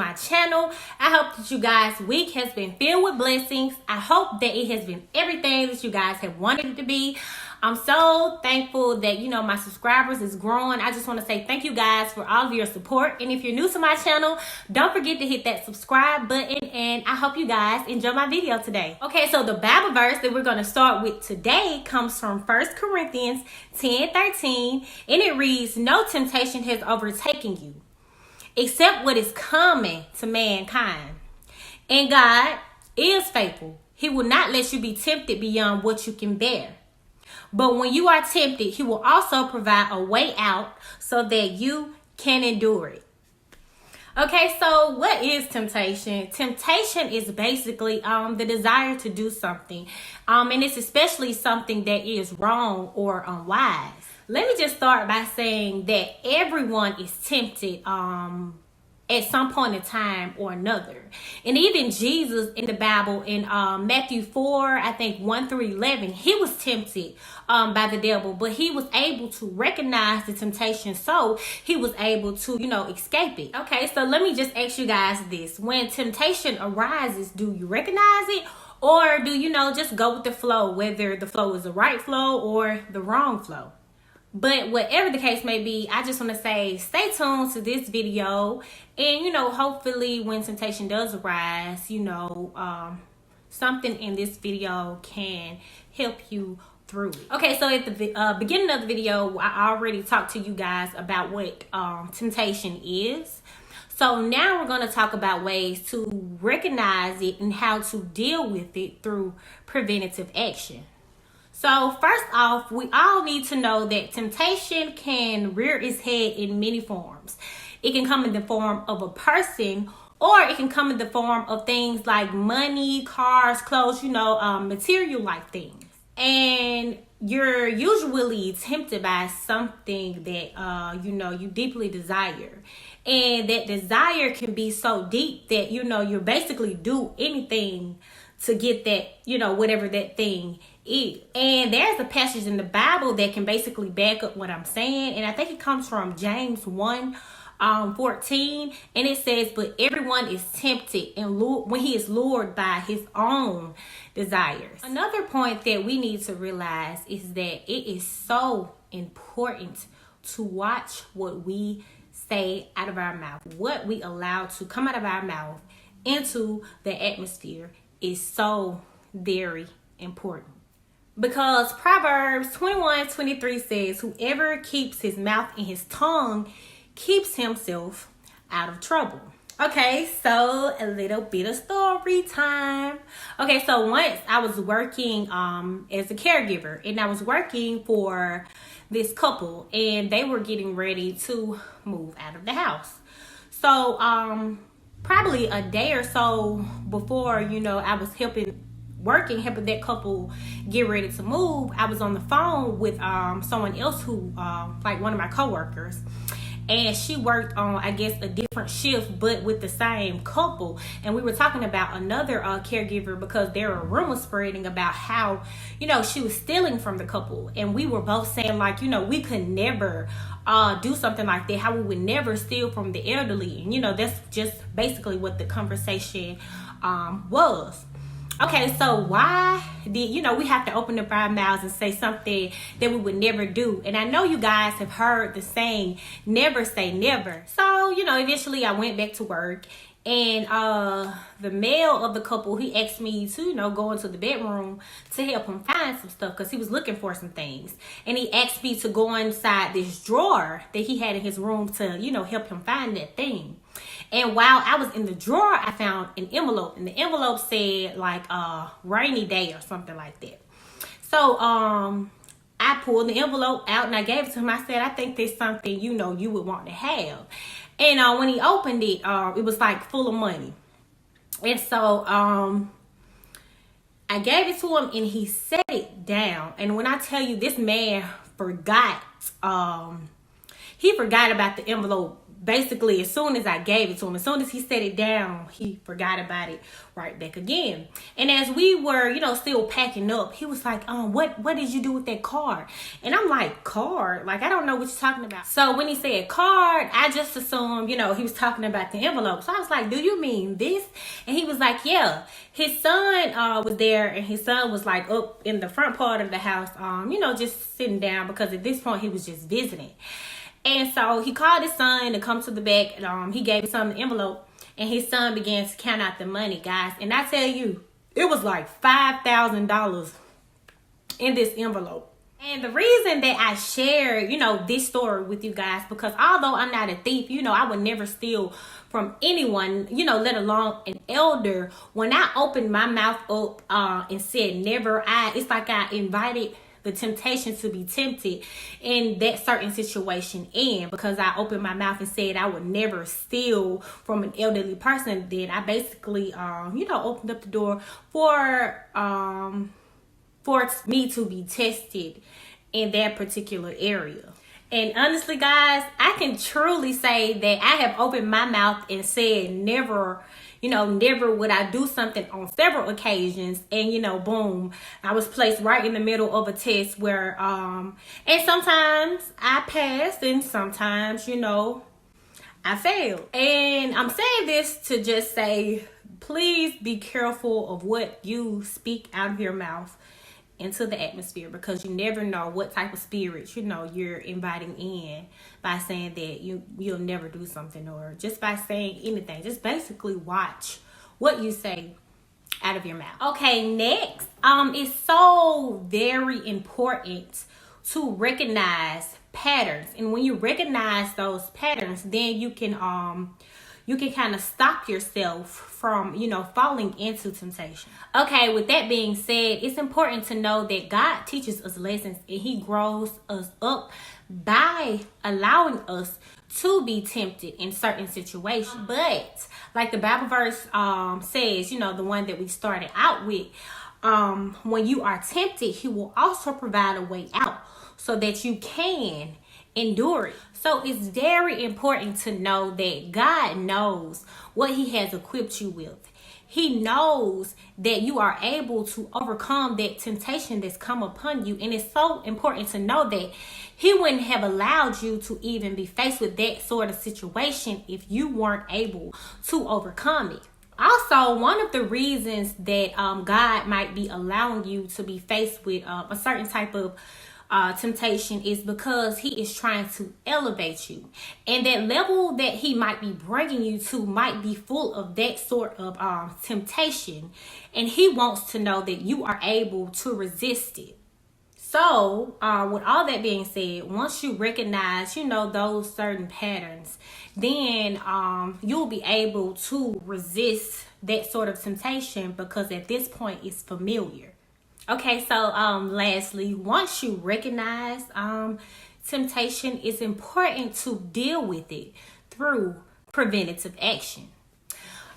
my channel. I hope that you guys' week has been filled with blessings. I hope that it has been everything that you guys have wanted it to be. I'm so thankful that, you know, my subscribers is growing. I just want to say thank you guys for all of your support. And if you're new to my channel, don't forget to hit that subscribe button. And I hope you guys enjoy my video today. Okay, so the Bible verse that we're going to start with today comes from 1 Corinthians 10:13. And it reads, "No temptation has overtaken you, except what is common to mankind. And God is faithful. He will not let you be tempted beyond what you can bear. But when you are tempted, he will also provide a way out so that you can endure it." Okay, so what is temptation? Temptation is basically the desire to do something. And it's especially something that is wrong or unwise. Let me just start by saying that everyone is tempted at some point in time or another. And even Jesus in the Bible in Matthew 4, I think 1-11, he was tempted by the devil, but he was able to recognize the temptation, so he was able to, you know, escape it. Okay, so let me just ask you guys this. When temptation arises, do you recognize it? Or do you know, just go with the flow, whether the flow is the right flow or the wrong flow? But whatever the case may be, I just want to say stay tuned to this video. And, you know, hopefully when temptation does arise, you know, something in this video can help you through it. Okay, so at the beginning of the video, I already talked to you guys about what temptation is. So now we're going to talk about ways to recognize it and how to deal with it through preventative action. So first off, we all need to know that temptation can rear its head in many forms. It can come in the form of a person, or it can come in the form of things like money, cars, clothes, you know, material like things. And you're usually tempted by something that, you know, you deeply desire. And that desire can be so deep that, you know, you basically do anything to get that, you know, whatever that thing is. And there's a passage in the Bible that can basically back up what I'm saying. And I think it comes from James 1:14. And it says, "But everyone is tempted and when he is lured by his own desires." Another point that we need to realize is that it is so important to watch what we say out of our mouth. What we allow to come out of our mouth into the atmosphere is so very important. Because Proverbs 21:23 says, "Whoever keeps his mouth and his tongue keeps himself out of trouble." Okay, so a little bit of story time. Okay, so once I was working as a caregiver, and I was working for this couple, and they were getting ready to move out of the house. So probably a day or so before, you know, I was helping that couple get ready to move, I was on the phone with someone else who like one of my coworkers, and she worked on, I guess, a different shift but with the same couple. And we were talking about another caregiver, because there were rumors spreading about how, you know, she was stealing from the couple. And we were both saying, like, you know, we could never do something like that, how we would never steal from the elderly. And, you know, that's just basically what the conversation was. Okay, so why did, you know, we have to open up our mouths and say something that we would never do? And I know you guys have heard the saying, never say never. So, you know, eventually I went back to work, and the male of the couple, he asked me to, you know, go into the bedroom to help him find some stuff, because he was looking for some things. And he asked me to go inside this drawer that he had in his room to, you know, help him find that thing. And while I was in the drawer, I found an envelope, and the envelope said like rainy day or something like that. So I pulled the envelope out and I gave it to him. I said, "I think there's something, you know, you would want to have." And when he opened it, it was like full of money. And so I gave it to him, and he set it down. And when I tell you, this man forgot, he forgot about the envelope basically, as soon as I gave it to him, as soon as he set it down, he forgot about it right back again. And as we were, still packing up, he was like, what did you do with that card? And I'm like, card? Like, I don't know what you're talking about. So when he said card, I just assumed, he was talking about the envelope. So I was like, do you mean this? And he was like, yeah. His son was there, and his son was like up in the front part of the house, just sitting down, because at this point he was just visiting. And so he called his son to come to the back, and he gave his son the envelope, and his son began to count out the money, guys. And I tell you, it was like $5,000 in this envelope. And the reason that I share, this story with you guys, because although I'm not a thief, I would never steal from anyone, let alone an elder. When I opened my mouth up and said never, it's like I invited the temptation to be tempted in that certain situation. And because I opened my mouth and said I would never steal from an elderly person, then I basically, opened up the door for me to be tested in that particular area. And honestly, guys, I can truly say that I have opened my mouth and said never, never would I do something on several occasions. And, boom, I was placed right in the middle of a test where, and sometimes I passed and sometimes, I failed. And I'm saying this to just say, please be careful of what you speak out of your mouth into the atmosphere, because you never know what type of spirits you're inviting in by saying that you'll never do something, or just by saying anything. Just basically watch what you say out of your mouth. Okay, next, it's so very important to recognize patterns, and when you recognize those patterns, then you can kind of stop yourself from, falling into temptation. Okay, with that being said, it's important to know that God teaches us lessons, and he grows us up by allowing us to be tempted in certain situations. But like the Bible verse says, the one that we started out with, when you are tempted, he will also provide a way out so that you can endure it. So it's very important to know that God knows what he has equipped you with. He knows that you are able to overcome that temptation that's come upon you. And it's so important to know that he wouldn't have allowed you to even be faced with that sort of situation if you weren't able to overcome it. Also, one of the reasons that God might be allowing you to be faced with a certain type of temptation is because he is trying to elevate you, and that level that he might be bringing you to might be full of that sort of temptation, and he wants to know that you are able to resist it. So with all that being said, once you recognize those certain patterns, then you'll be able to resist that sort of temptation, because at this point it's familiar. Okay, so lastly, once you recognize temptation, it's important to deal with it through preventative action.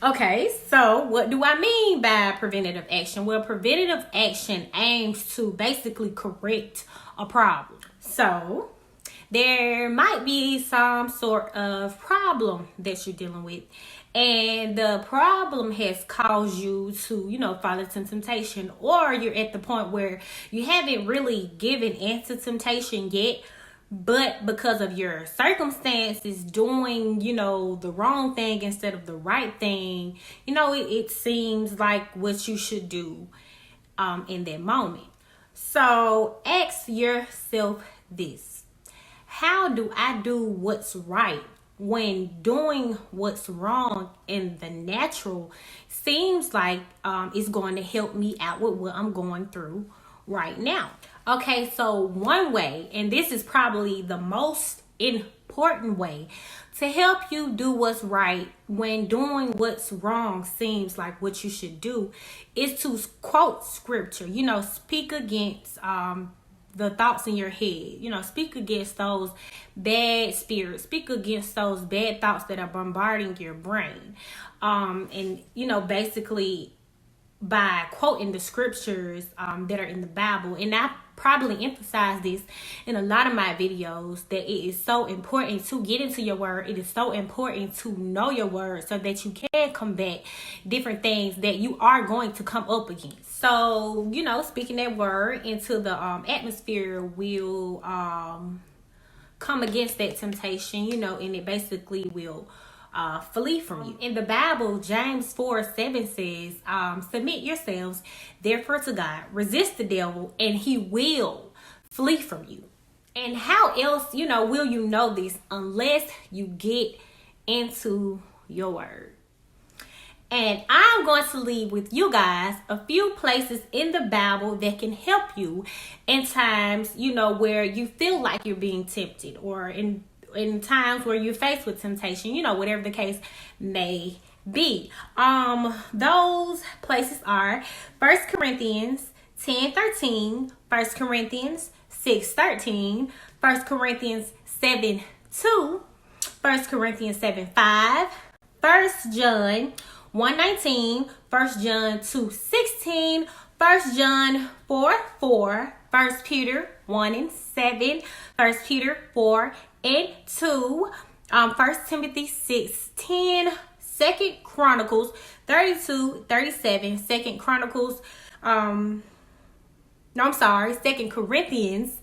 Okay, so what do I mean by preventative action? Well, preventative action aims to basically correct a problem. So there might be some sort of problem that you're dealing with, and the problem has caused you to, fall into temptation, or you're at the point where you haven't really given into temptation yet, but because of your circumstances doing, the wrong thing instead of the right thing, it seems like what you should do in that moment. So ask yourself this: how do I do what's right when doing what's wrong in the natural seems like it's going to help me out with what I'm going through right now? Okay, so one way, and this is probably the most important way to help you do what's right when doing what's wrong seems like what you should do, is to quote scripture. Speak against the thoughts in your head. Speak against those bad spirits. Speak against those bad thoughts that are bombarding your brain. And basically by quoting the scriptures that are in the Bible. And I probably emphasize this in a lot of my videos, that it is so important to get into your word. It is so important to know your word so that you can combat different things that you are going to come up against. So, you know, speaking that word into the atmosphere will come against that temptation, you know, and it basically will flee from you. In the Bible, James 4:7 says, submit yourselves therefore to God, resist the devil, and he will flee from you. And how else, you know, will you know this unless you get into your word? And I'm going to leave with you guys a few places in the Bible that can help you in times, you know, where you feel like you're being tempted, or in times where you're faced with temptation, you know, whatever the case may be. Those places are 1 Corinthians 10:13, 1 Corinthians 6:13, 1 Corinthians 7:2, 1 Corinthians 7:5, 1 John 1:19, 1 John 2:16, 1 John 4:4, 1 Peter 1:7, 1 Peter 4:2, 1 Timothy 6:10, 2 Chronicles 32:37, 2 Chronicles 2 Corinthians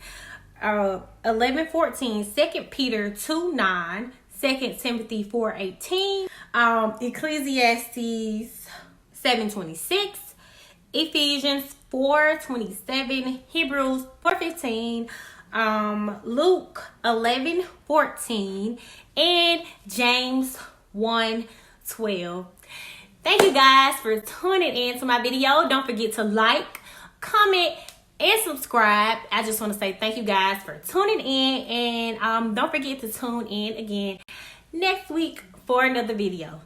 11:14, 2 Peter 2:9, 2 Timothy 4:18, Ecclesiastes 7:26, Ephesians 4:27, Hebrews 4:15, Luke 11:14, and James 1:12. Thank you guys for tuning in to my video. Don't forget to like, comment, and subscribe. I just want to say thank you guys for tuning in, and don't forget to tune in again next week for another video.